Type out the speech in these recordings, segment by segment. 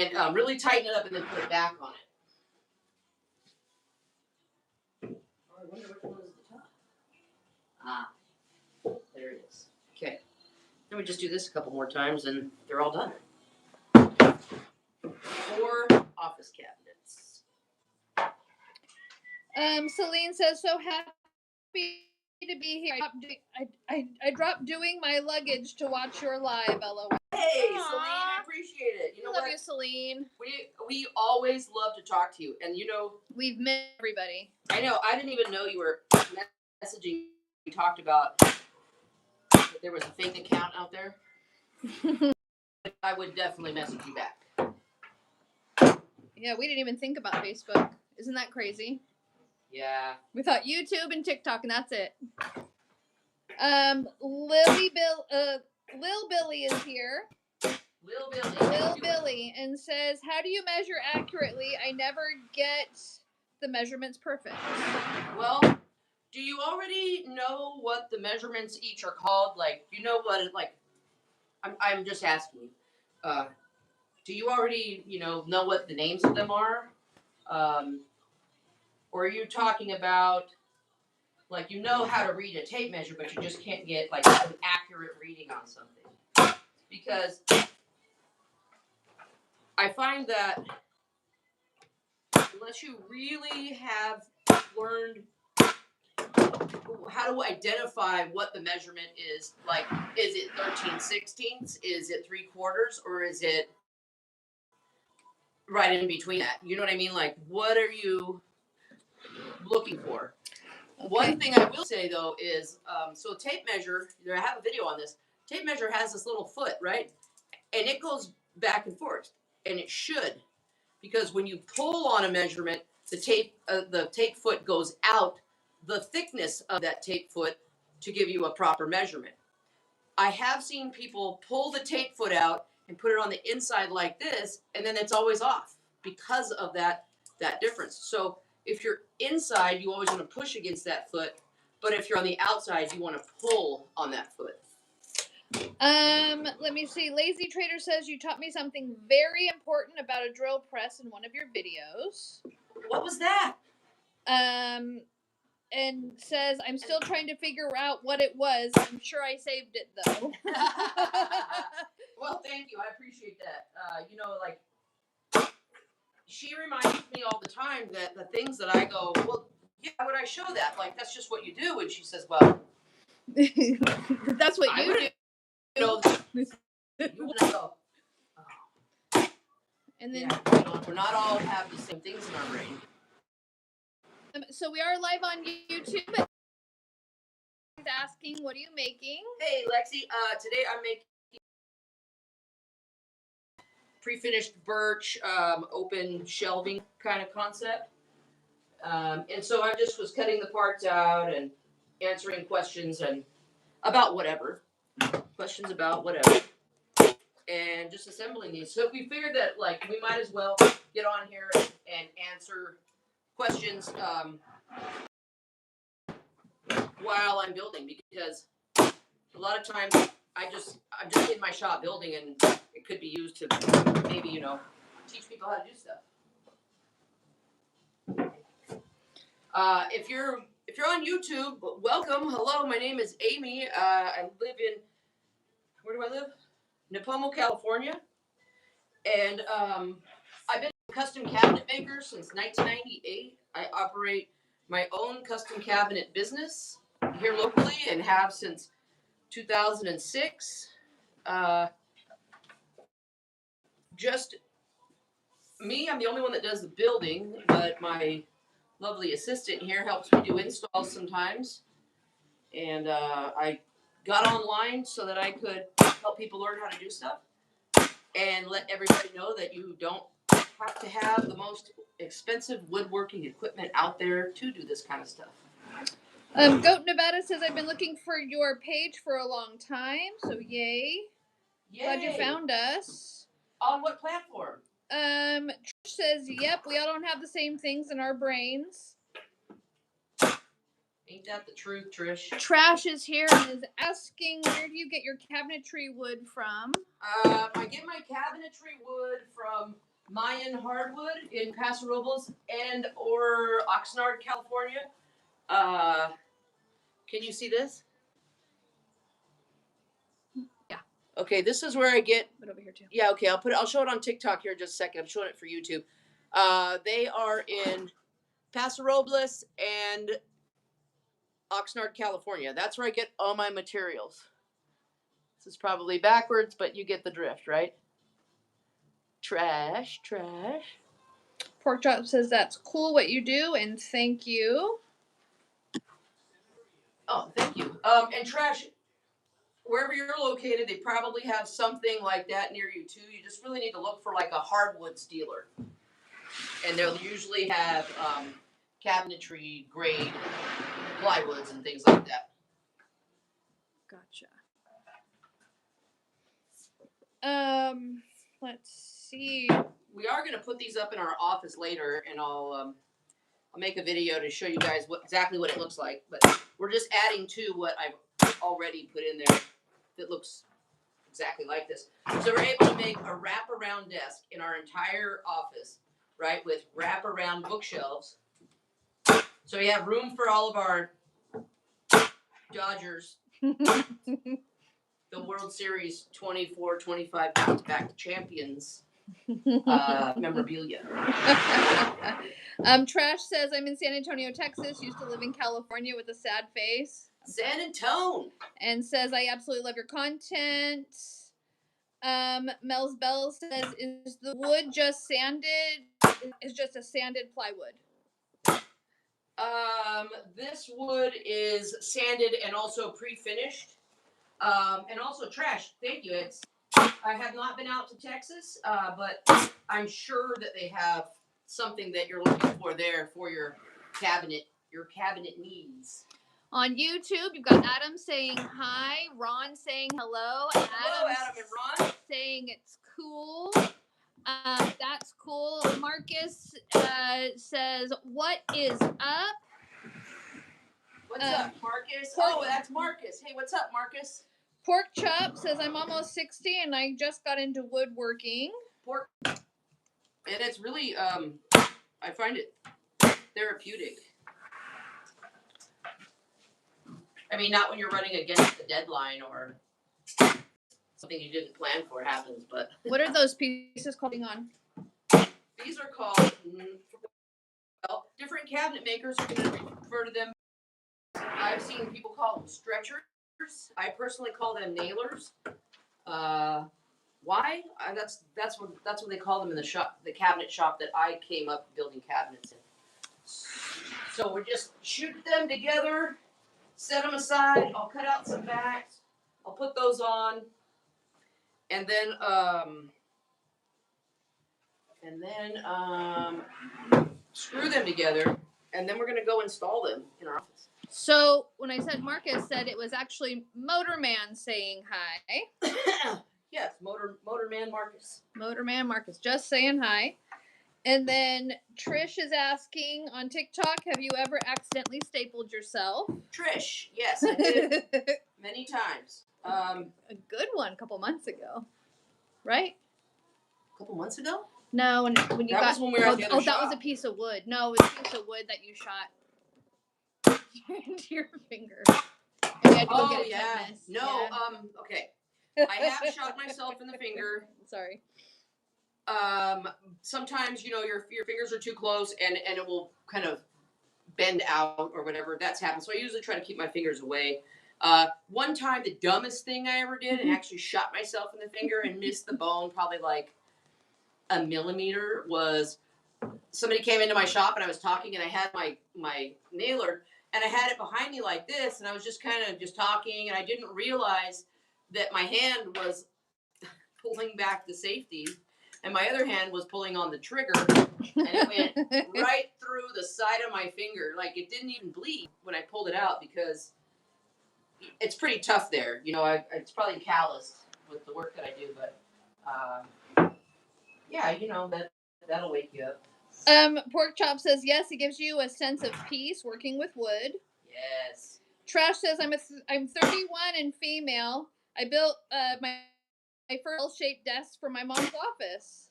and really tighten it up and then put it back on it. Oh, I wonder which one is the top. Ah, there it is. Okay. Then we just do this a couple more times and they're all done. 4 office cabinets. Celine says, so happy to be here. I dropped doing my luggage to watch your live, LOL. Hey, Aww. Celine, I appreciate it. You know love what? you, Celine. We always love to talk to you, and you know we've met everybody. I know. I didn't even know you were messaging. We talked about that there was a fake account out there. I would definitely message you back. Yeah, we didn't even think about Facebook. Isn't that crazy? Yeah. We thought YouTube and TikTok, and that's it. Lil Billy is here. Lil Billy, and says, how do you measure accurately? I never get the measurements perfect. Well, do you already know what the measurements each are called? Like, you know what it, like, I'm just asking. Do you already, know what the names of them are? Or are you talking about, like, you know how to read a tape measure, but you just can't get, like, an accurate reading on something? Because I find that unless you really have learned how to identify what the measurement is, like, is it 13/16? Is it 3/4? Or is it right in between that? You know what I mean? Like, what are you looking for? Okay. One thing I will say, though, is, so tape measure, I have a video on this. Tape measure has this little foot, right? And it goes back and forth. And it should. Because when you pull on a measurement, the tape foot goes out the thickness of that tape foot to give you a proper measurement. I have seen people pull the tape foot out and put it on the inside like this, and then it's always off because of that difference. So if you're inside, you always want to push against that foot, but if you're on the outside, you want to pull on that foot. Let me see. Lazy Trader says you taught me something very important about a drill press in one of your videos. What was that? And says, I'm still trying to figure out what it was. I'm sure I saved it, though. Well, thank you. I appreciate that. She reminds me all the time that the things that I go, well, yeah, why would I show that? Like, that's just what you do. And she says, well, that's what you do. You want to go. Oh. And then we're not all have the same things in our brain. So we are live on YouTube. Asking, what are you making? Hey, Lexi. Today I'm making pre-finished birch, open shelving kind of concept. And so I just was cutting the parts out and answering questions and about whatever. Questions about whatever. And just assembling these. So we figured that, like, we might as well get on here and answer questions while I'm building, because a lot of times I'm just in my shop building, and it could be used to maybe teach people how to do stuff. If you're on YouTube, welcome. Hello, my name is Amy. I live in, where do I live? Nipomo, California, and I've been a custom cabinet maker since 1998. I operate my own custom cabinet business here locally and have since 2006. Just me, I'm the only one that does the building, but my lovely assistant here helps me do installs sometimes. And I got online so that I could help people learn how to do stuff and let everybody know that you don't have to have the most expensive woodworking equipment out there to do this kind of stuff. Goat Nevada says, I've been looking for your page for a long time, so yay. Glad you found us. On what platform? Trish says, yep, we all don't have the same things in our brains. Ain't that the truth, Trish? Trash is here and is asking, where do you get your cabinetry wood from? I get my cabinetry wood from Mayan hardwood in Paso Robles and or Oxnard, California. Can you see this? Yeah. Okay, this is where I get. But over here too. Yeah. Okay, I'll show it on TikTok here in just a second. I'm showing it for YouTube. They are in Paso Robles and Oxnard, California. That's where I get all my materials. This is probably backwards, but you get the drift, right? Trash. Pork Chop says that's cool what you do, and thank you. Oh, thank you. And trash, wherever you're located, they probably have something like that near you too. You just really need to look for like a hardwoods dealer. And they'll usually have cabinetry grade plywoods and things like that. Gotcha. Let's see. We are going to put these up in our office later, and I'll make a video to show you guys exactly what it looks like. But we're just adding to what I've already put in there that looks exactly like this. So we're able to make a wraparound desk in our entire office, right, with wraparound bookshelves. So we have room for all of our Dodgers, the World Series 24-25 back-to-back champions memorabilia. Trash says I'm in San Antonio, Texas. Used to live in California with a sad face. San Antonio. And says I absolutely love your content. Mel's Bell says is the wood just sanded? Is just a sanded plywood. This wood is sanded and also pre-finished. And also trash. Thank you. I have not been out to Texas, but I'm sure that they have something that you're looking for there for your cabinet needs. On YouTube, you've got Adam saying hi, Ron saying hello. Hello, Adam and Ron. Saying it's cool. That's cool. Marcus says, what is up? What's up, Marcus? Oh, that's Marcus. Hey, what's up, Marcus? Pork Chop says, I'm almost 60 and I just got into woodworking. And it's really, I find it therapeutic. I mean, not when you're running against the deadline or something you didn't plan for happens, but. What are those pieces called on? These are called, well, different cabinet makers are going to refer to them. I've seen people call them stretchers. I personally call them nailers. Why? That's what they call them in the shop, the cabinet shop that I came up building cabinets in. So we just shoot them together, set them aside. I'll cut out some backs. I'll put those on, and then screw them together, and then we're gonna go install them in our office. So when I said Marcus said it was actually Motorman saying hi. Yes, Motorman Marcus. Motorman Marcus, just saying hi. And then Trish is asking on TikTok, have you ever accidentally stapled yourself? Trish, yes, I did many times. A good one a couple months ago, right? A couple months ago? No, when you got. Was when we were at the other shop. That was a piece of wood. No, it was a piece of wood that you shot into your finger. And you had to go get it tetanus. No, yeah. Okay. I have shot myself in the finger. Sorry. Sometimes, your fingers are too close and it will kind of bend out or whatever. That's happened. So I usually try to keep my fingers away. One time, the dumbest thing I ever did, and actually shot myself in the finger and missed the bone probably like a millimeter, was somebody came into my shop and I was talking and I had my nailer and I had it behind me like this and I was just kind of just talking and I didn't realize that my hand was pulling back the safety and my other hand was pulling on the trigger and it went right through the side of my finger. Like, it didn't even bleed when I pulled it out because it's pretty tough there. It's probably calloused with the work that I do, but yeah, that'll wake you up. Pork Chop says yes, it gives you a sense of peace working with wood. Yes. Trash says I'm 31 and female. I built my first L-shaped desk for my mom's office.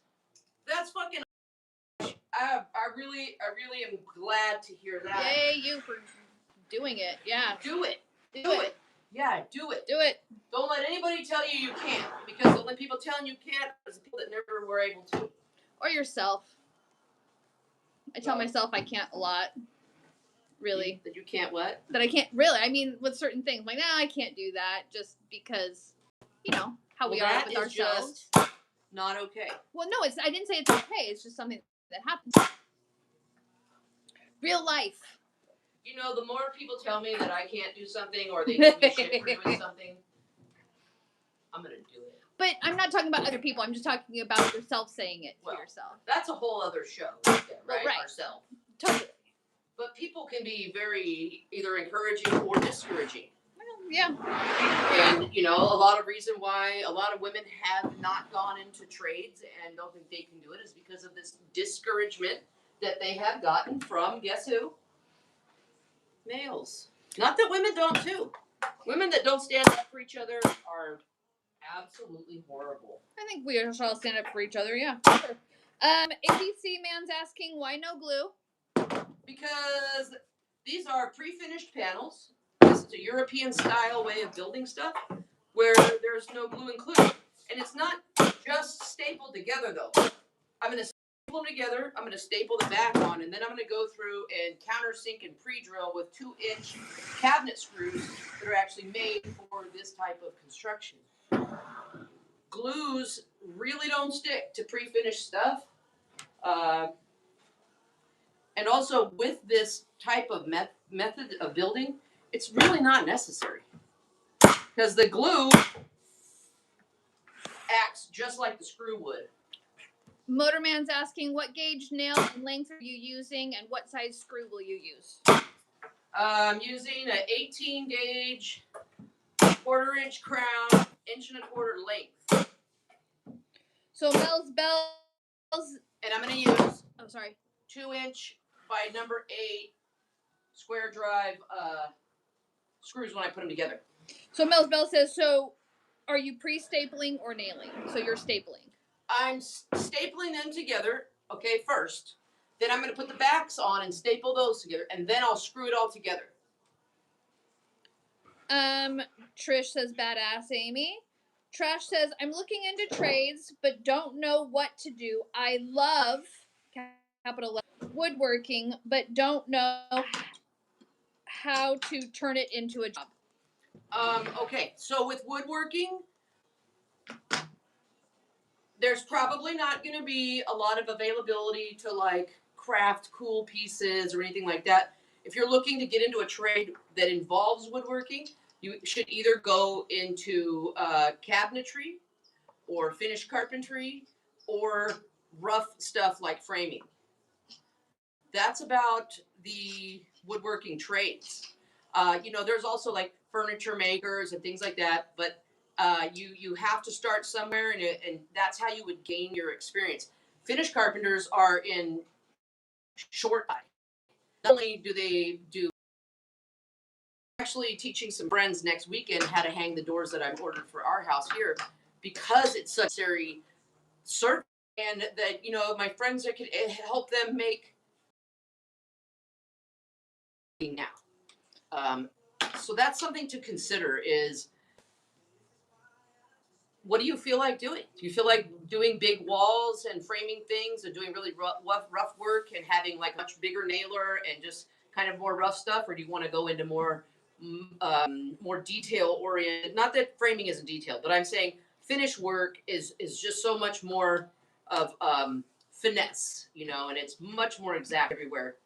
That's fucking. I really am glad to hear that. Yay, you for doing it. Yeah. Do it. Do it. Yeah, do it. Do it. Don't let anybody tell you can't, because the only people telling you can't is the people that never were able to. Or yourself. I tell myself I can't a lot. Really. That you can't what? That I can't, really. I mean, with certain things. Like, I can't do that just because, how we are with ourselves. Just not okay. Well, no, I didn't say it's okay. It's just something that happens. Real life. The more people tell me that I can't do something or they give me shit for doing something, I'm going to do it. But I'm not talking about other people. I'm just talking about yourself saying it to yourself. That's a whole other show, right? Right. Ourselves. Totally. But people can be very either encouraging or discouraging. Well, yeah. And, a lot of reason why a lot of women have not gone into trades and don't think they can do it is because of this discouragement that they have gotten from, guess who? Males. Not that women don't too. Women that don't stand up for each other are absolutely horrible. I think we should all stand up for each other, yeah. Sure. ABC man's asking, why no glue? Because these are pre-finished panels. This is a European style way of building stuff where there's no glue included. And it's not just stapled together though. I'm going to staple them together, I'm going to staple the back on, and then I'm going to go through and countersink and pre-drill with 2-inch cabinet screws that are actually made for this type of construction. Glues really don't stick to pre-finished stuff. And also with this type of method of building, it's really not necessary. Because the glue acts just like the screw would. Motorman's asking, what gauge nail and length are you using, and what size screw will you use? I'm using an 18 gauge, 1/4-inch crown, 1.25 inch length. So Mel's Bells. And I'm going to use 2-inch by number 8 square drive screws when I put them together. So Mel's Bell says, so are you pre-stapling or nailing? So you're stapling. I'm stapling them together, first. Then I'm going to put the backs on and staple those together, and then I'll screw it all together. Trish says, badass Amy. Trash says, I'm looking into trades, but don't know what to do. I love, capital letter, woodworking, but don't know how to turn it into a job. So with woodworking, there's probably not going to be a lot of availability to craft cool pieces or anything like that. If you're looking to get into a trade that involves woodworking, you should either go into cabinetry or finished carpentry or rough stuff like framing. That's about the woodworking trades. There's also furniture makers and things like that, but you have to start somewhere, and that's how you would gain your experience. Finished carpenters are in short time. Not only do they do, actually teaching some friends next weekend how to hang the doors that I've ordered for our house here, because it's such a necessary service, and that my friends that could help them make now. So that's something to consider is, what do you feel like doing? Do you feel like doing big walls and framing things and doing really rough work and having a much bigger nailer and just kind of more rough stuff? Or do you want to go into more detail oriented? Not that framing isn't detailed, but I'm saying finished work is just so much more of finesse, and it's much more exact everywhere.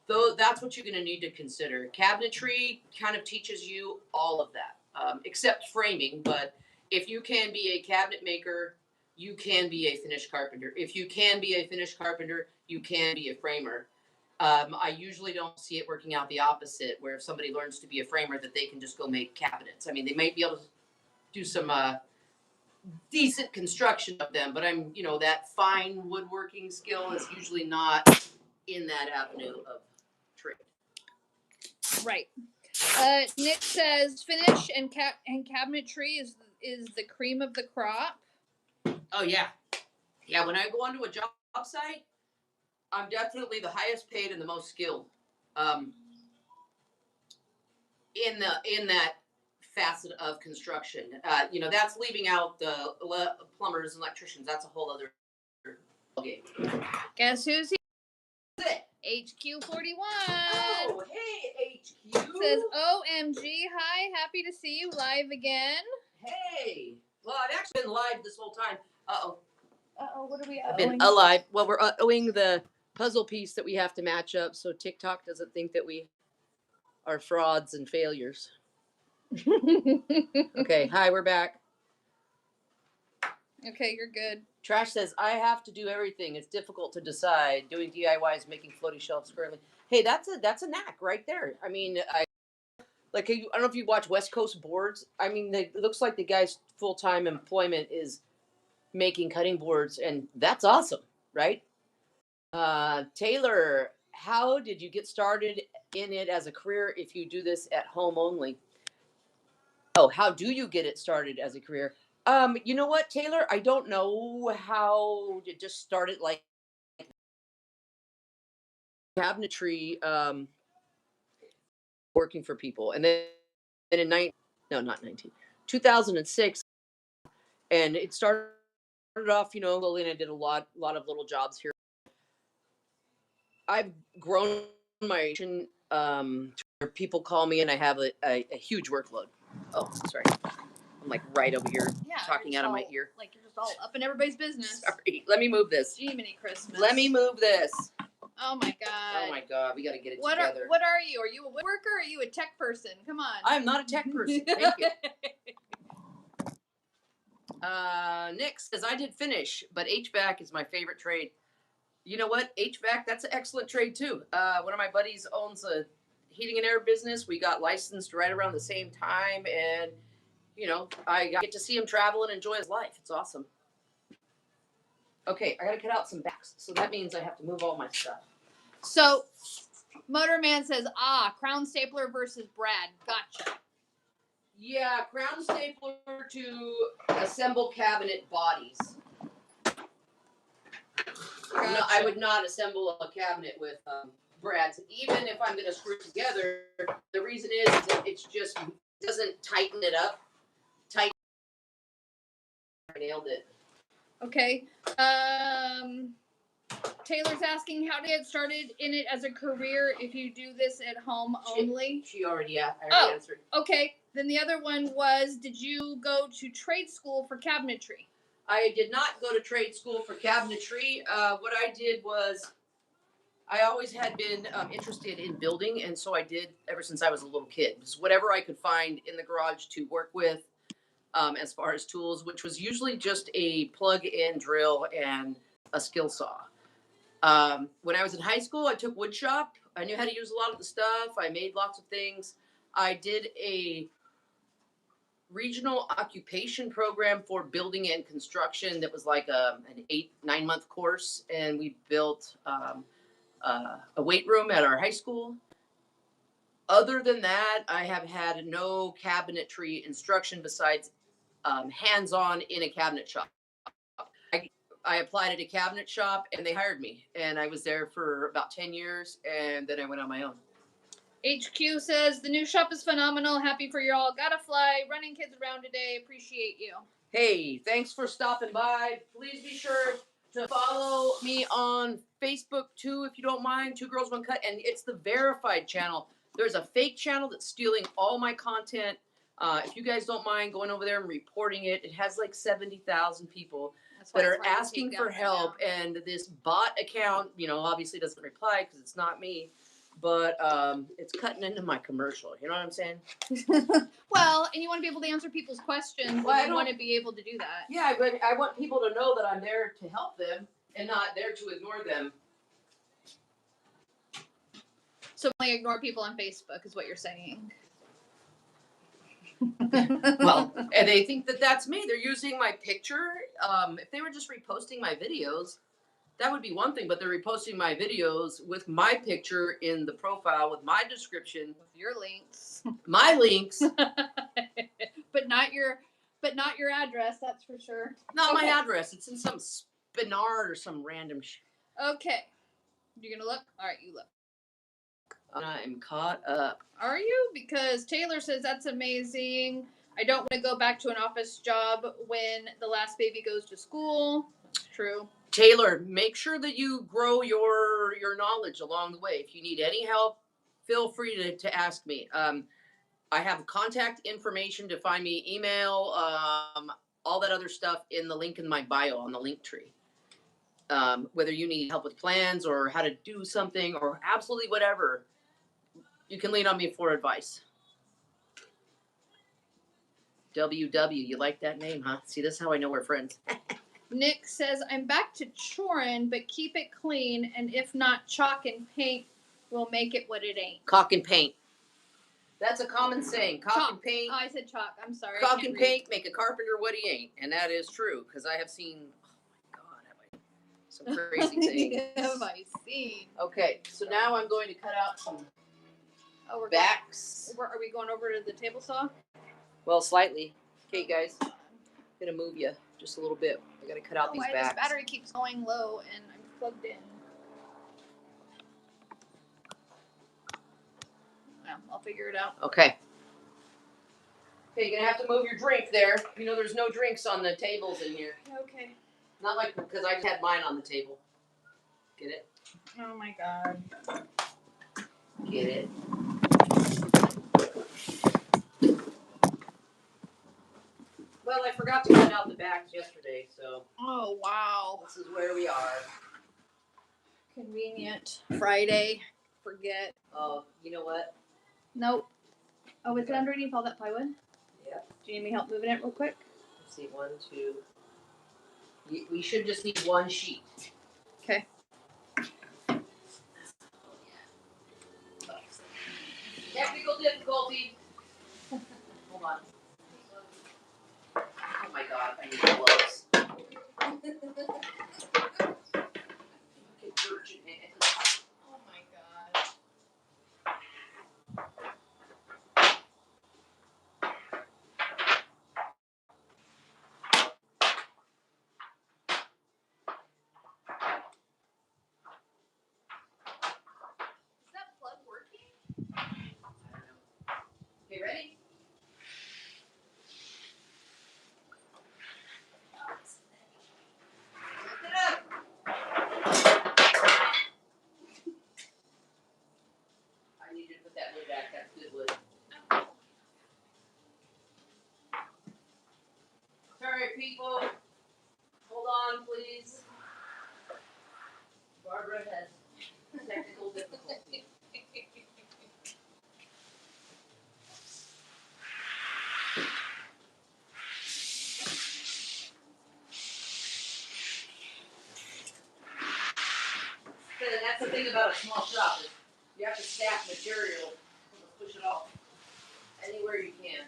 Though that's what you're going to need to consider. Cabinetry kind of teaches you all of that, except framing. But if you can be a cabinet maker, you can be a finished carpenter. If you can be a finished carpenter, you can be a framer. I usually don't see it working out the opposite, where if somebody learns to be a framer, that they can just go make cabinets. I mean, they might be able to do some decent construction of them, but that fine woodworking skill is usually not in that avenue of trade. Right. Nick says finish and cabinetry is the cream of the crop. Oh yeah. Yeah, when I go onto a job site, I'm definitely the highest paid and the most skilled. Um, in that facet of construction. That's leaving out the plumbers and electricians. That's a whole other game. Guess who's here? It. HQ41. Oh, hey, HQ. Says, OMG, hi, happy to see you live again. Hey. Well, I've actually been live this whole time. Uh-oh. Uh-oh, what are we I've been alive. Well, we're owing the puzzle piece that we have to match up so TikTok doesn't think that we are frauds and failures. Okay, hi, we're back. Okay, you're good. Trash says, I have to do everything. It's difficult to decide. Doing DIYs, making floaty shelves currently. Hey, that's a knack right there. I mean, I don't know if you watch West Coast Boards. I mean, it looks like the guy's full-time employment is making cutting boards, and that's awesome, right? Taylor, how did you get started in it as a career if you do this at home only? Oh, how do you get it started as a career? You know what, Taylor? I don't know how it just started like cabinetry, working for people. And then in 2006, and it started off, slowly, and I did a lot of little jobs here. I've grown my people call me and I have a huge workload. Oh, sorry. I'm like right over here talking out of my ear. Like you're just all up in everybody's business. Sorry. Let me move this. Jiminy Christmas. Let me move this. Oh my god. Oh my god, we got to get it together. Together. What are you? Are you a worker or are you a tech person? Come on. I'm not a tech person. Thank you. Nick says, I did finish, but HVAC is my favorite trade. You know what? HVAC, that's an excellent trade too. One of my buddies owns a heating and air business. We got licensed right around the same time, and I get to see him travel and enjoy his life. It's awesome. Okay, I gotta cut out some backs, so that means I have to move all my stuff. So, Motorman says, crown stapler versus Brad. Gotcha. Yeah, crown stapler to assemble cabinet bodies. Gotcha. No, I would not assemble a cabinet with brads. Even if I'm going to screw it together, the reason is that it just doesn't tighten it up. I nailed it. Okay. Taylor's asking how to get started in it as a career if you do this at home only. She already answered. Okay. Then the other one was, did you go to trade school for cabinetry? I did not go to trade school for cabinetry. What I did was, I always had been interested in building, and so I did ever since I was a little kid. Just whatever I could find in the garage to work with, as far as tools, which was usually just a plug-in drill and a skill saw. When I was in high school, I took wood shop. I knew how to use a lot of the stuff. I made lots of things. I did a regional occupation program for building and construction that was like an 8-9 month course, and we built a weight room at our high school. Other than that, I have had no cabinetry instruction besides hands-on in a cabinet shop. I applied at a cabinet shop and they hired me, and I was there for about 10 years, and then I went on my own. HQ says, the new shop is phenomenal. Happy for you all. Gotta fly. Running kids around today. Appreciate you. Hey, thanks for stopping by. Please be sure to follow me on Facebook too, if you don't mind. 2Girls1Cutt, and it's the verified channel. There's a fake channel that's stealing all my content. If you guys don't mind going over there and reporting it, it has like 70,000 people that are asking for help, and this bot account, obviously doesn't reply because it's not me. But it's cutting into my commercial. You know what I'm saying? Well, and you want to be able to answer people's questions. Well, you want to be able to do that. Yeah, but I want people to know that I'm there to help them and not there to ignore them. So only ignore people on Facebook is what you're saying. Well, and they think that that's me. They're using my picture. If they were just reposting my videos, that would be one thing, but they're reposting my videos with my picture in the profile with my description. With your links. My links. but not your address, that's for sure. Not my address. It's in some Bernard or some random shit. Okay. You gonna look? All right, you look. I'm caught up. Are you? Because Taylor says that's amazing. I don't want to go back to an office job when the last baby goes to school. That's true. Taylor, make sure that you grow your knowledge along the way. If you need any help, feel free to ask me. I have contact information to find me, email, all that other stuff in the link in my bio on the link tree. Whether you need help with plans or how to do something or absolutely whatever, you can lean on me for advice. WW, you like that name, huh? See, this is how I know we're friends. Nick says, I'm back to chorin', but keep it clean, and if not, chalk and paint will make it what it ain't. Cock and paint. That's a common saying. Cock and paint. Oh, I said chalk. I'm sorry. Cock and paint make a carpenter what he ain't. And that is true, because I have seen, oh my God, have I some crazy things. Have I seen? Okay, so now I'm going to cut out some backs. Are we going over to the table saw? Well, slightly. Okay, guys. I'm going to move you just a little bit. I got to cut out these backs. This battery keeps going low, and I'm plugged in. Yeah, I'll figure it out. Okay. Okay, you're going to have to move your drink there. You know, there's no drinks on the tables in here. Okay. Not like, because I had mine on the table. Get it? Oh my God. Get it? Well, I forgot to cut out the backs yesterday, so. Oh, wow. This is where we are. Convenient. Friday. Forget. Oh, you know what? Nope. Oh, is it underneath all that plywood? Yeah. Do you need me help moving it real quick? Let's see, 1, 2. We should just need one sheet. Okay. Technical difficulty. Hold on. Oh my God, I need gloves. Virgin hands. Oh my God. Is that plug working? Okay, ready? Lift it up. I need you to put that wood back. That's good wood. Sorry, people. Hold on, please. Barbara has technical difficulty. And that's the thing about a small shop is you have to stack material. Push it off anywhere you can.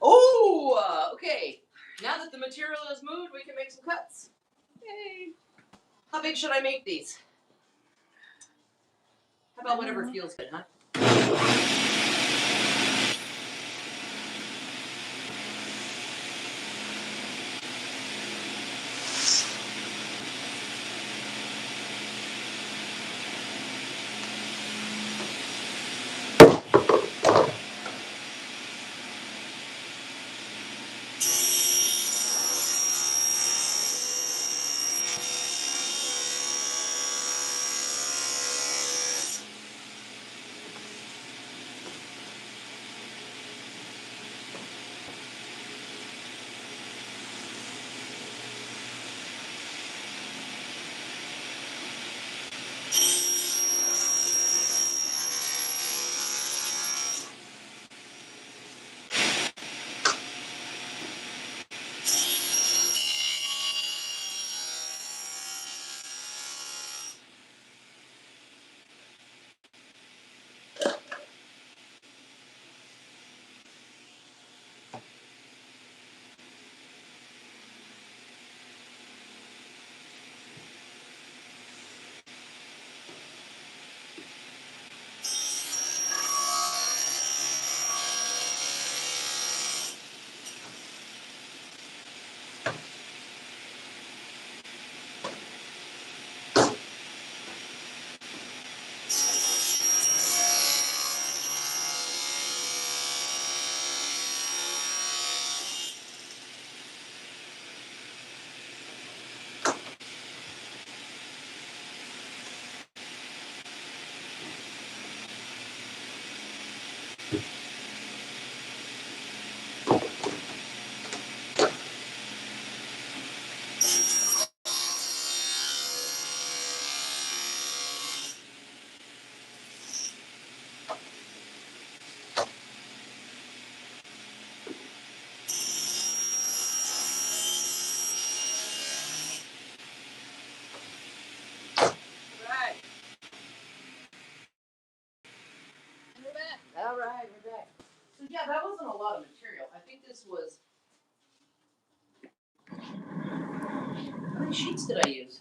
Oh, okay. Now that the material is moved, we can make some cuts. Yay. How big should I make these? How about whatever feels good, huh? All right, we're back. So yeah, that wasn't a lot of material. I think this was. How many sheets did I use?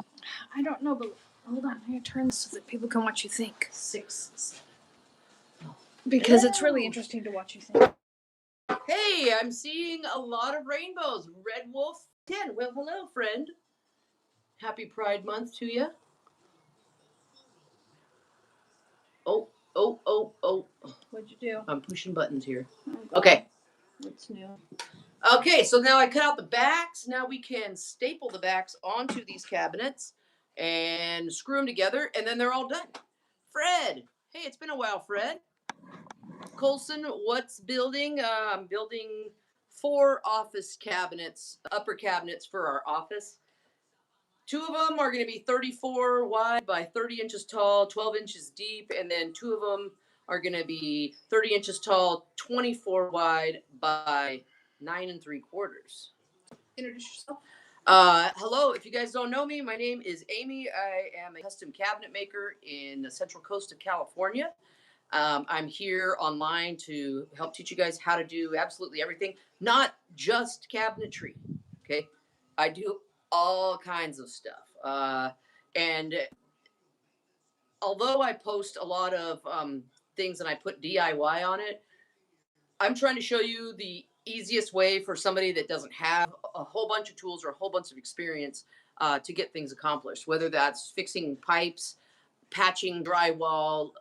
I don't know, but hold on. I'm going to turn this so that people can watch you think. 6. Because it's really interesting to watch you think. Hey, I'm seeing a lot of rainbows. Red Wolf 10. Well, hello, friend. Happy Pride Month to you. Oh. What'd you do? I'm pushing buttons here. Oh, God. Okay. What's new? Okay, so now I cut out the backs. Now we can staple the backs onto these cabinets and screw them together, and then they're all done. Fred. Hey, it's been a while, Fred. Colson, what's building? I'm building 4 office cabinets, upper cabinets for our office. 2 of them are going to be 34 wide by 30 inches tall, 12 inches deep, and then 2 of them are going to be 30 inches tall, 24 wide by 9 3/4. Introduce yourself. Hello, if you guys don't know me, my name is Amy. I am a custom cabinet maker in the central coast of California. I'm here online to help teach you guys how to do absolutely everything, not just cabinetry. Okay, I do all kinds of stuff. And although I post a lot of things and I put DIY on it, I'm trying to show you the easiest way for somebody that doesn't have a whole bunch of tools or a whole bunch of experience to get things accomplished, whether that's fixing pipes, patching drywall,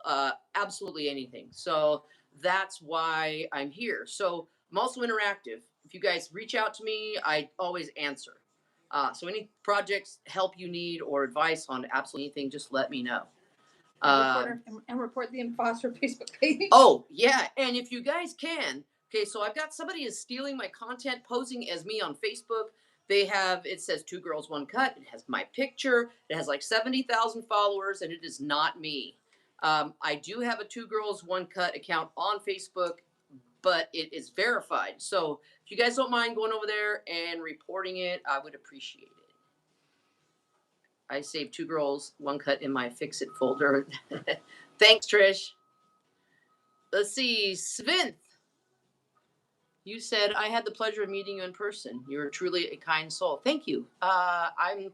absolutely anything. So that's why I'm here. So I'm also interactive. If you guys reach out to me, I always answer. So any projects, help you need, or advice on absolutely anything, just let me know. And report the imposter Facebook page. Oh, yeah. And if you guys can, okay, so I've got somebody is stealing my content, posing as me on Facebook. They have, it says 2Girls1Cutt. It has my picture. It has like 70,000 followers, and it is not me. I do have a 2Girls1Cutt account on Facebook, but it is verified. So if you guys don't mind going over there and reporting it, I would appreciate it. I saved 2Girls1Cutt in my Fix It folder. Thanks, Trish. Let's see, Svinth. You said, I had the pleasure of meeting you in person. You're truly a kind soul. Thank you. I'm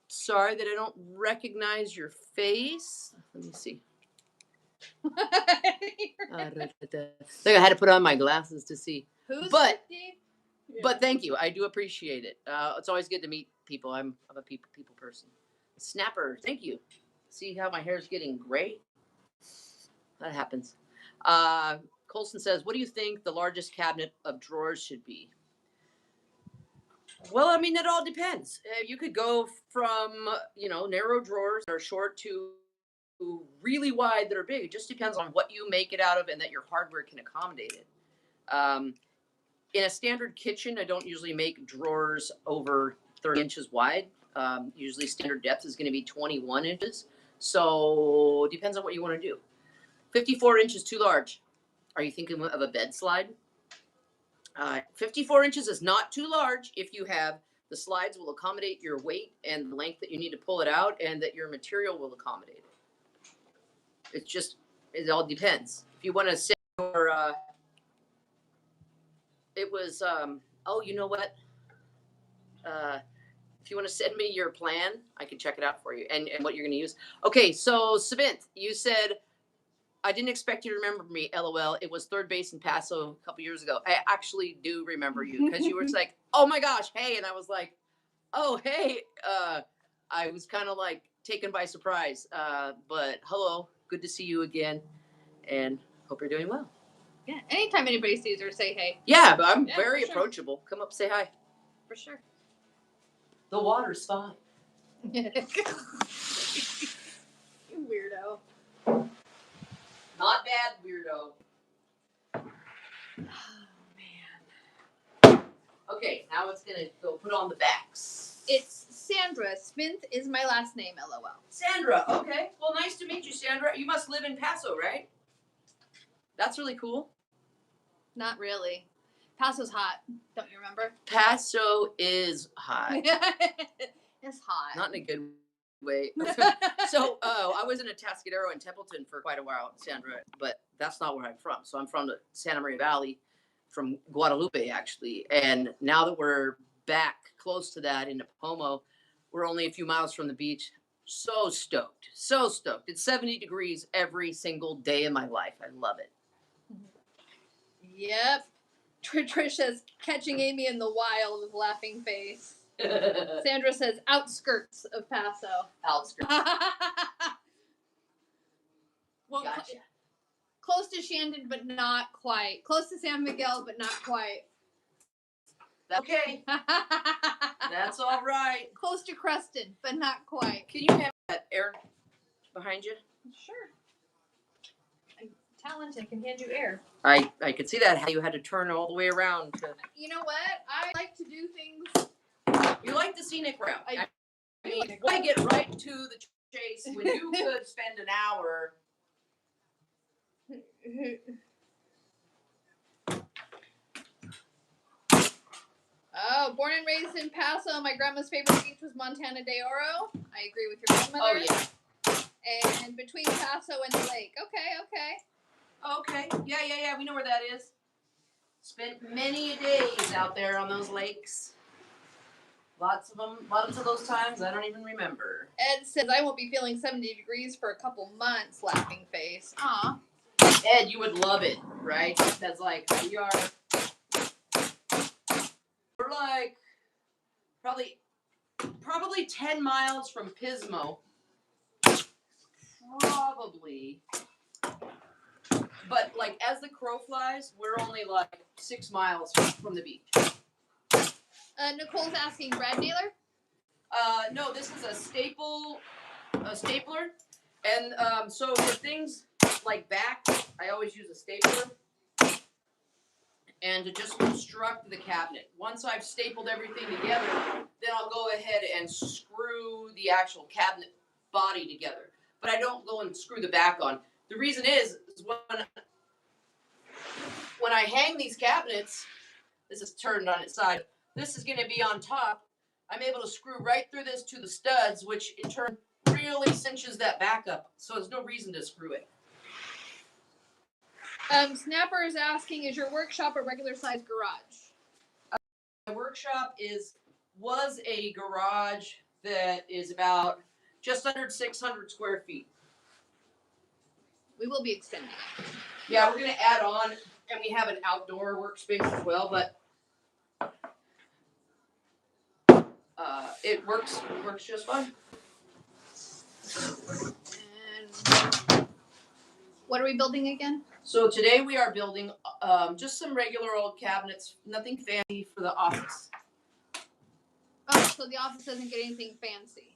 sorry that I don't recognize your face. Let me see. I think I had to put on my glasses to see. Who's But 50? But thank you. I do appreciate it. It's always good to meet people. I'm a people person. Snapper, thank you. See how my hair's getting gray? That happens. Colson says, what do you think the largest cabinet of drawers should be? Well, I mean, it all depends. You could go from, narrow drawers that are short to really wide that are big. It just depends on what you make it out of and that your hardware can accommodate it. In a standard kitchen, I don't usually make drawers over 30 inches wide. Usually standard depth is going to be 21 inches. So it depends on what you want to do. 54 inches too large. Are you thinking of a bed slide? 54 inches is not too large if you have the slides will accommodate your weight and the length that you need to pull it out, and that your material will accommodate it. It all depends. If you want to sit your, it was, oh, you know what? If you want to send me your plan, I can check it out for you and what you're going to use. Okay, so Savint, you said, I didn't expect you to remember me, LOL. It was third base in Paso a couple years ago. I actually do remember you because you were like, oh my gosh, hey. And I was like, oh, hey. I was kind of like taken by surprise. But hello, good to see you again. And hope you're doing well. Yeah, anytime anybody sees her, say hey. Yeah, but I'm very approachable. Come up, say hi. For sure. The water's fine. You weirdo. Not bad, weirdo. Okay, now it's gonna go put on the backs. It's Sandra. Smith is my last name, LOL. Sandra, okay. Well, nice to meet you, Sandra. You must live in Paso, right? That's really cool. Not really. Paso's hot. Don't you remember? Paso is hot. It's hot. Not in a good way. So, I was in Atascadero and Templeton for quite a while, Sandra, but that's not where I'm from. So I'm from the Santa Maria Valley, from Guadalupe, actually. And now that we're back close to that in Napomo, we're only a few miles from the beach. So stoked. So stoked. It's 70 degrees every single day of my life. I love it. Yep. Trish says, catching Amy in the wild with laughing face. Sandra says, outskirts of Paso. Outskirts. Well, Gotcha. close to Shandon, but not quite. Close to San Miguel, but not quite. Okay. That's all right. Close to Creston, but not quite. Can you have that air behind you? Sure. I'm talented. I can hand you air. I could see that, how you had to turn all the way around to... You know what? I like to do things. You like the scenic route. I mean, why get right to the chase when you could spend an hour... Oh, born and raised in Paso. My grandma's favorite beach was Montana de Oro. I agree with your grandmother. Oh, yeah. And between Paso and the lake. Okay. Okay. Yeah. We know where that is. Spent many days out there on those lakes. Lots of them. Lots of those times I don't even remember. Ed says, I won't be feeling 70 degrees for a couple months, laughing face. Aw. Ed, you would love it, right? That's like, we're like probably 10 miles from Pismo. Probably. But like as the crow flies, we're only like 6 miles from the beach. Nicole's asking, Brad Naylor? No, this is a stapler. And so for things like back, I always use a stapler. And to just construct the cabinet. Once I've stapled everything together, then I'll go ahead and screw the actual cabinet body together. But I don't go and screw the back on. The reason is when I hang these cabinets, this is turned on its side, this is going to be on top. I'm able to screw right through this to the studs, which in turn really cinches that back up. So there's no reason to screw it. Snapper is asking, is your workshop a regular size garage? My workshop was a garage that is about just under 600 square feet. We will be extending it. Yeah, we're going to add on, and we have an outdoor workspace as well, but it works just fine. And what are we building again? So today we are building just some regular old cabinets, nothing fancy for the office. Oh, so the office doesn't get anything fancy.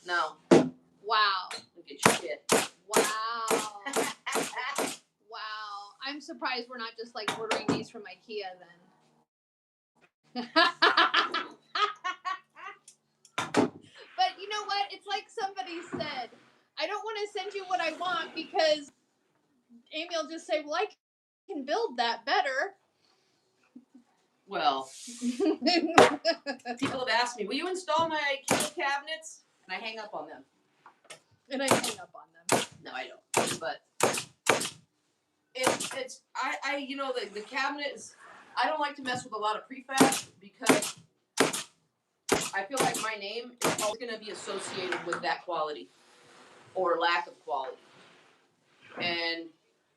No. Wow. Look at your shit. Wow. Wow. I'm surprised we're not just like ordering these from IKEA then. But you know what? It's like somebody said, I don't want to send you what I want because Amy will just say, well, I can build that better. Well, people have asked me, will you install my IKEA cabinets? And I hang up on them. And I hang up on them. No, I don't. But I you know, the cabinet is, I don't like to mess with a lot of prefab because I feel like my name is always going to be associated with that quality or lack of quality. And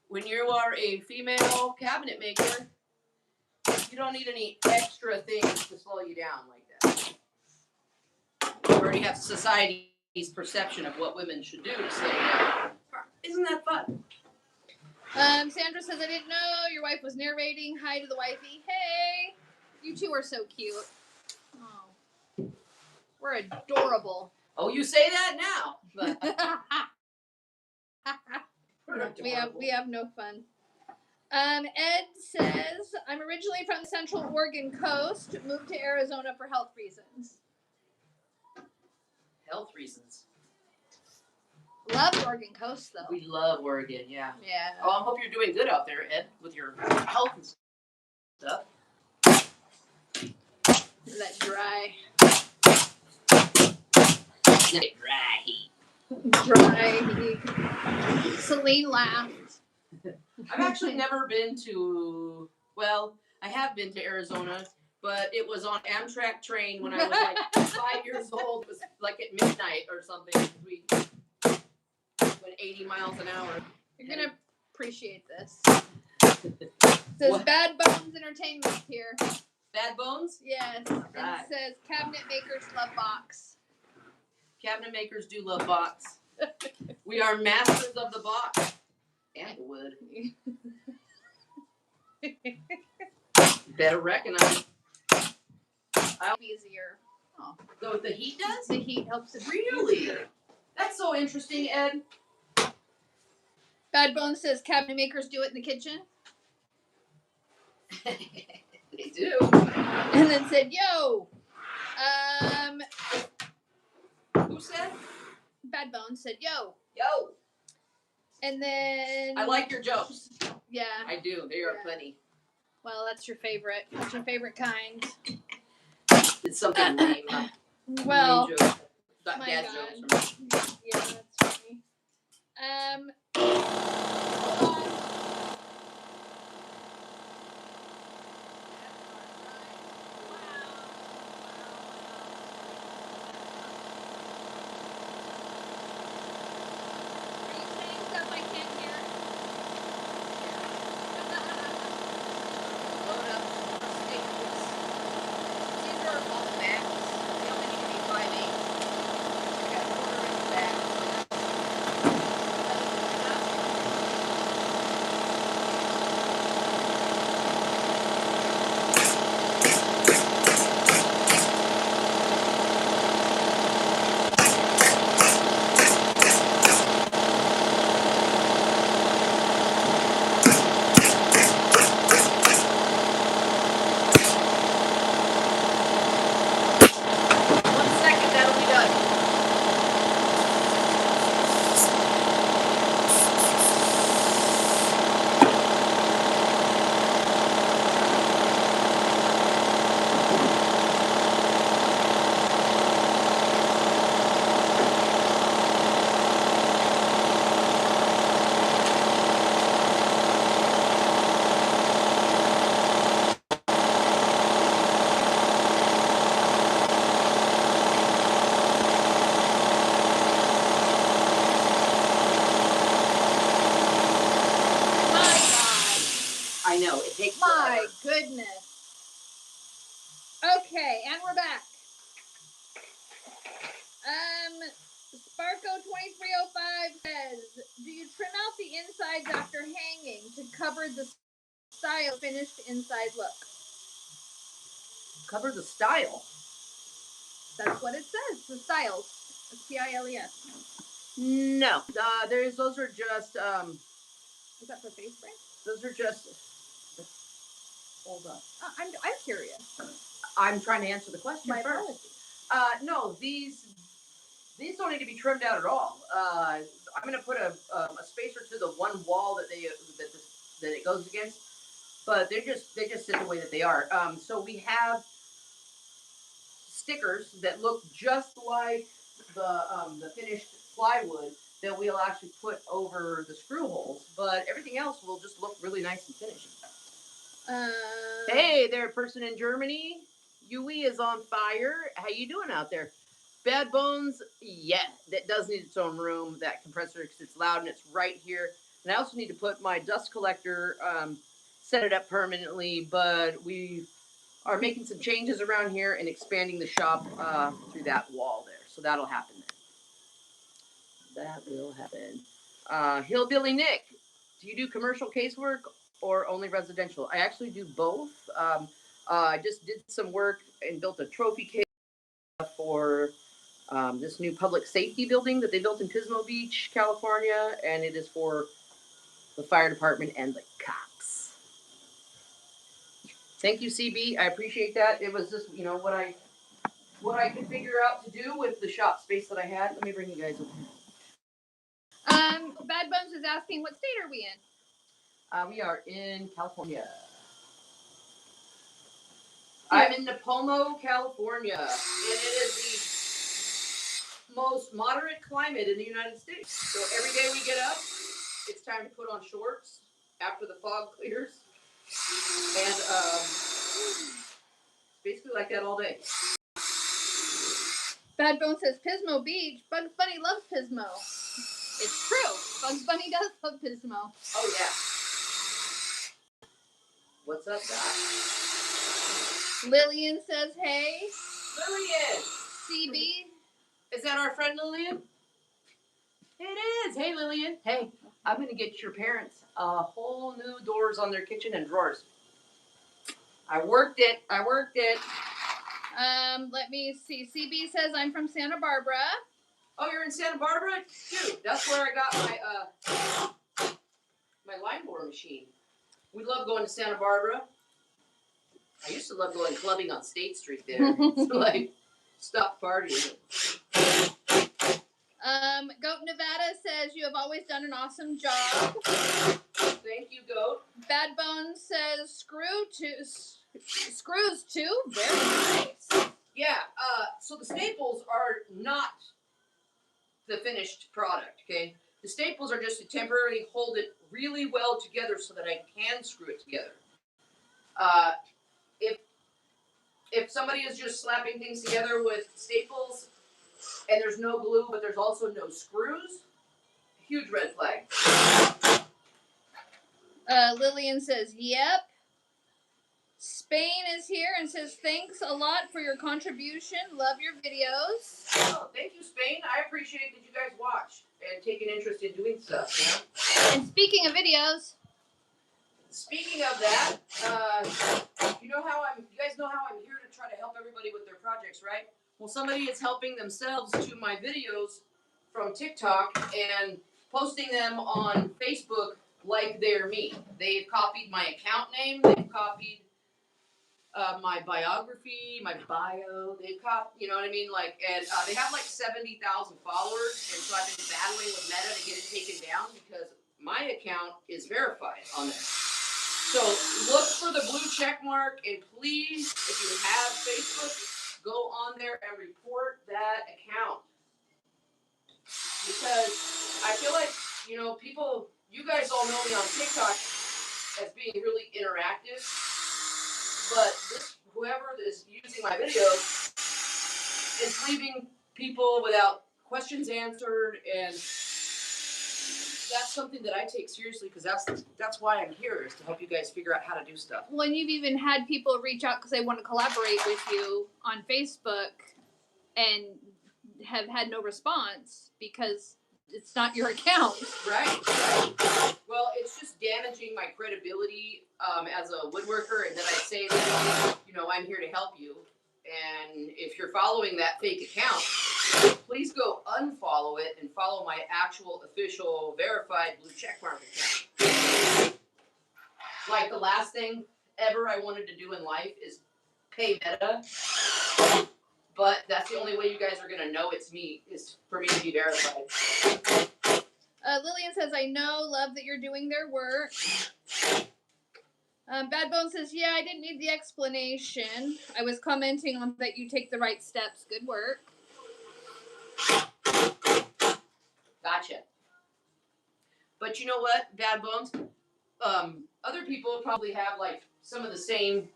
when you are a female cabinet maker, you don't need any extra things to slow you down like that. You already have society's perception of what women should do to slow you down. Isn't that fun? Sandra says, I didn't know your wife was narrating. Hi to the wifey. Hey, you two are so cute. Oh, we're adorable. Oh, you say that now. But we have no fun. Ed says, I'm originally from the Central Oregon coast, moved to Arizona for health reasons. Health reasons. Love Oregon coast, though. We love Oregon, yeah. Yeah. Oh, I hope you're doing good out there, Ed, with your health and stuff. That dry. Dry heat. Dry heat. Celine laughed. I've actually never been to, well, I have been to Arizona, but it was on Amtrak train when I was like 5 years old. It was like at midnight or something. We went 80 miles an hour. You're going to appreciate this. It says What? Bad Bones Entertainment here. Bad Bones? Yes. Right. And it says cabinet makers love box. Cabinet makers do love box. We are masters of the box. And the wood. Better recognize. Easier. Oh. So the heat does? The heat helps it. Really? That's so interesting, Ed. Bad Bones says cabinet makers do it in the kitchen. They do. And then said, yo. Who said? Bad Bones said, yo. Yo. And then. I like your jokes. Yeah. I do. They are funny. Well, that's your favorite. That's your favorite kind. It's something lame. Well. Lame jokes. My Dad God. jokes. Yeah, that's funny. Hold on. Are you saying stuff I can't hear? Load up staples. These are all bags. They only need to be 5/8. I got 1/4 bags. I know, it takes My forever. goodness. Okay, and we're back. Sparko2305 says, do you trim out the insides after hanging to cover the style finished inside look? Cover the style. That's what it says. The styles. Styles. No. Those are just, Is that for face spray? those are just, hold on. I'm curious. I'm trying to answer the question My first. apologies. No, these don't need to be trimmed out at all. I'm going to put a spacer to the one wall that it goes against, but they just sit the way that they are. So we have stickers that look just like the finished plywood that we'll actually put over the screw holes, but everything else will just look really nice and finished. Hey there, person in Germany. Yui is on fire. How you doing out there? Bad Bones, yeah, that does need its own room, that compressor, because it's loud and it's right here. And I also need to put my dust collector, set it up permanently, but we are making some changes around here and expanding the shop through that wall there. So that'll happen then. That will happen. Hillbilly Nick, do you do commercial casework or only residential? I actually do both. I just did some work and built a trophy case for this new public safety building that they built in Pismo Beach, California, and it is for the fire department and the cops. Thank you, CB. I appreciate that. It was just, what I could figure out to do with the shop space that I had. Let me bring you guys over here. Bad Bones is asking, what state are we in? We are in California. I'm in Napomo, California, and it is the most moderate climate in the United States. So every day we get up, it's time to put on shorts after the fog clears, and basically like that all day. Bad Bone says Pismo Beach. Bugs Bunny loves Pismo. It's true. Bugs Bunny does love Pismo. Oh yeah. What's up, Doc? Lillian says, hey. Lillian! CB. Is that our friend Lillian? It is. Hey, Lillian. Hey, I'm going to get your parents whole new doors on their kitchen and drawers. I worked it. Let me see. CB says, I'm from Santa Barbara. Oh, you're in Santa Barbara? Dude, that's where I got my line borer machine. We love going to Santa Barbara. I used to love going clubbing on State Street there. Like, stop partying. Goat Nevada says, you have always done an awesome job. Thank you, Goat. Bad Bones says, screws too. Very nice. Yeah, so the staples are not the finished product, okay? The staples are just to temporarily hold it really well together so that I can screw it together. If somebody is just slapping things together with staples and there's no glue, but there's also no screws, huge red flag. Lillian says, yep. Spain is here and says, thanks a lot for your contribution. Love your videos. Oh, thank you, Spain. I appreciate that you guys watch and take an interest in doing stuff. And speaking of videos. Speaking of that, you guys know how I'm here to try to help everybody with their projects, right? Well, somebody is helping themselves to my videos from TikTok and posting them on Facebook like they're me. They've copied my account name. They've copied my biography, my bio. They've copied, you know what I mean? And they have like 70,000 followers. And so I've been battling with Meta to get it taken down because my account is verified on there. So look for the blue check mark, and please, if you have Facebook, go on there and report that account. Because I feel like, people, you guys all know me on TikTok as being really interactive, but whoever is using my videos is leaving people without questions answered, and that's something that I take seriously because that's why I'm here, is to help you guys figure out how to do stuff. Well, and you've even had people reach out because they want to collaborate with you on Facebook and have had no response because it's not your account. Right. Well, it's just damaging my credibility as a woodworker, and then I say that, I'm here to help you. And if you're following that fake account, please go unfollow it and follow my actual official verified blue checkmark account. Like the last thing ever I wanted to do in life is pay Meta, but that's the only way you guys are gonna know it's me, is for me to be verified. Lillian says, I know, love that you're doing their work. Bad Bone says, yeah, I didn't need the explanation. I was commenting on that you take the right steps. Good work. Gotcha. But you know what, Bad Bones? Other people probably have like some of the same,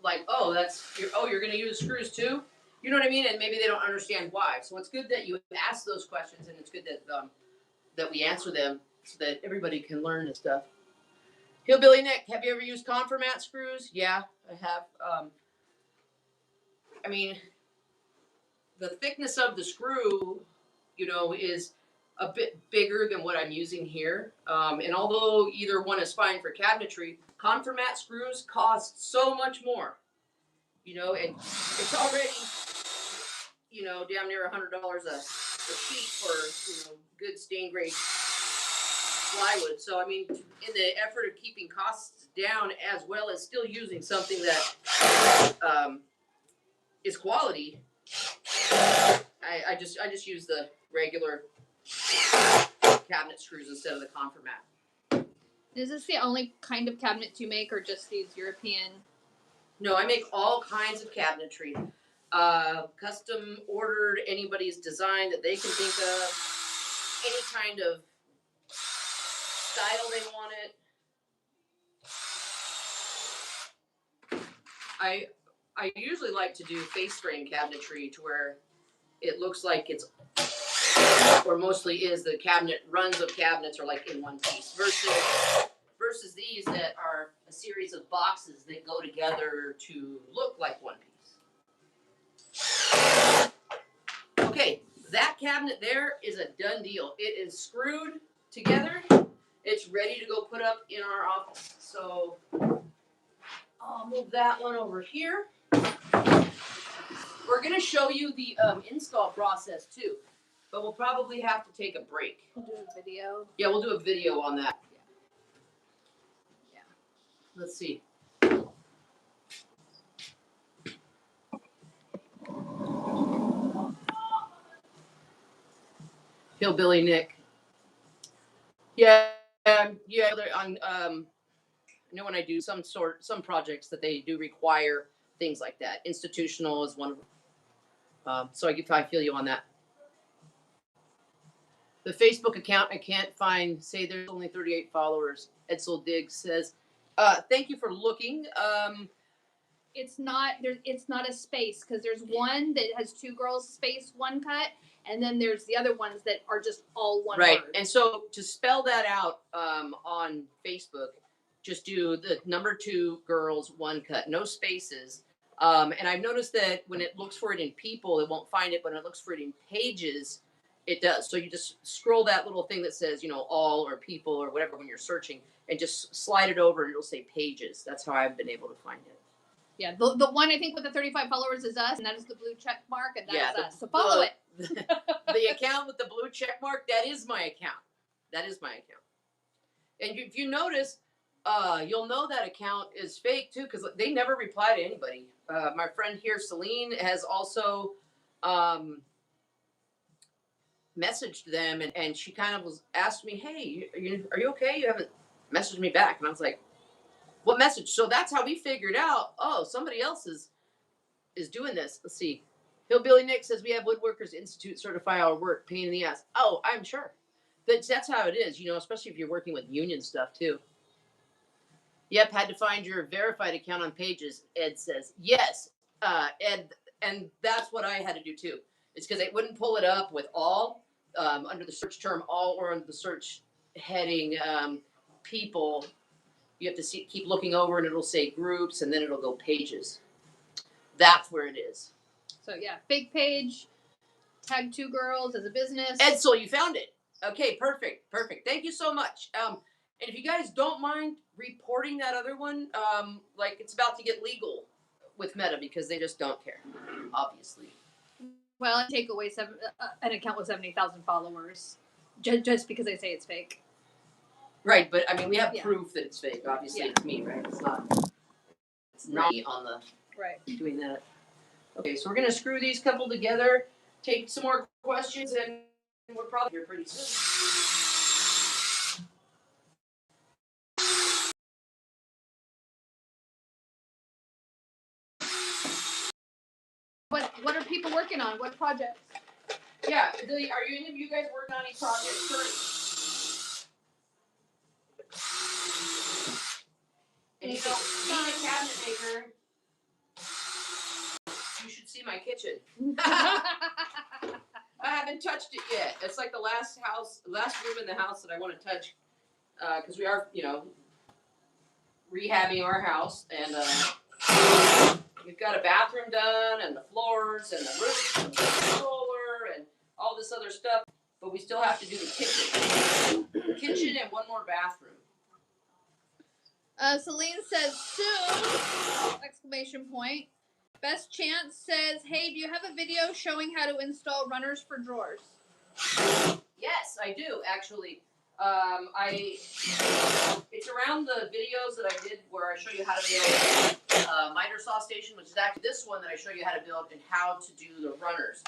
like, you're gonna use screws too? You know what I mean? And maybe they don't understand why. So it's good that you ask those questions, and it's good that that we answer them so that everybody can learn and stuff. Hillbilly Nick, have you ever used Conformat screws? Yeah, I have. The thickness of the screw, is a bit bigger than what I'm using here. And although either one is fine for cabinetry, Conformat screws cost so much more. And it's already, damn near $100 a sheet for, good stained grade plywood. So, in the effort of keeping costs down, as well as still using something that is quality. I just use the regular cabinet screws instead of the Conformat. Is this the only kind of cabinets you make, or just these European? No, I make all kinds of cabinetry. Custom ordered, anybody's design that they can think of, any kind of style they want it. I usually like to do face frame cabinetry to where it looks like it's, or mostly is, the cabinet runs of cabinets are like in one piece versus these that are a series of boxes that go together to look like one piece. Okay, that cabinet there is a done deal. It is screwed together. It's ready to go put up in our office. So I'll move that one over here. We're going to show you the install process too, but we'll probably have to take a break. We'll do a video. Yeah, we'll do a video on that. Yeah. Let's see. Hillbilly Nick. Yeah, on I know when I do some projects that they do require things like that. Institutional is one of them. So I feel you on that. The Facebook account I can't find. Say there's only 38 followers. Edsel Diggs says, "Thank you for looking." It's not there. It's not a space, because there's one that has 2Girls1Cutt, and then there's the other ones that are just all one right. word. And so to spell that out on Facebook, just do the number 2Girls1Cutt, no spaces. And I've noticed that when it looks for it in people, it won't find it. But when it looks for it in pages, it does. So you just scroll that little thing that says, all or people or whatever when you're searching, and just slide it over, and it'll say pages. That's how I've been able to find it. Yeah, the one I think with the 35 followers is us, and that is the blue check mark, and that is us. So follow it. The account with the blue check mark, that is my account. That is my account. And if you notice, you'll know that account is fake too, because they never reply to anybody. My friend here, Celine, has also messaged them, and she kind of asked me, "Hey, are you okay? You haven't messaged me back." And I was like, "What message?" So that's how we figured out, somebody else is doing this. Let's see. Hillbilly Nick says, "We have Woodworkers Institute certify our work. Pain in the ass." Oh, I'm sure. That's how it is, especially if you're working with union stuff too. Yep, had to find your verified account on Pages, Ed says. Yes, Ed, and that's what I had to do too. It's because it wouldn't pull it up with all, under the search term all, or under the search heading people. You have to keep looking over, and it'll say groups, and then it'll go pages. That's where it is. So yeah, fake page, tag 2Girls as a business. Edsel, you found it. Okay, perfect. Thank you so much. And if you guys don't mind reporting that other one, like it's about to get legal with Meta, because they just don't care, obviously. Well, I take away an account with 70,000 followers just because they say it's fake. Right, but I mean, we have proof that it's fake. Obviously, it's me, right? It's not me on the doing that. Okay, so we're gonna screw these couple together, take some more questions, and we're probably here pretty soon. What are people working on? What projects? Yeah, are any of you guys working on any projects currently? And being a cabinet maker, you should see my kitchen. I haven't touched it yet. It's like the last room in the house that I want to touch, because we are, rehabbing our house, and we've got a bathroom done, and the floors, and the roof, and the solar, and all this other stuff. But we still have to do the kitchen and one more bathroom. Celine says soon! Exclamation point. Best Chance says, "Hey, do you have a video showing how to install runners for drawers?" Yes, I do, actually. It's around the videos that I did where I show you how to build miter saw station, which is actually this one that I show you how to build and how to do the runners.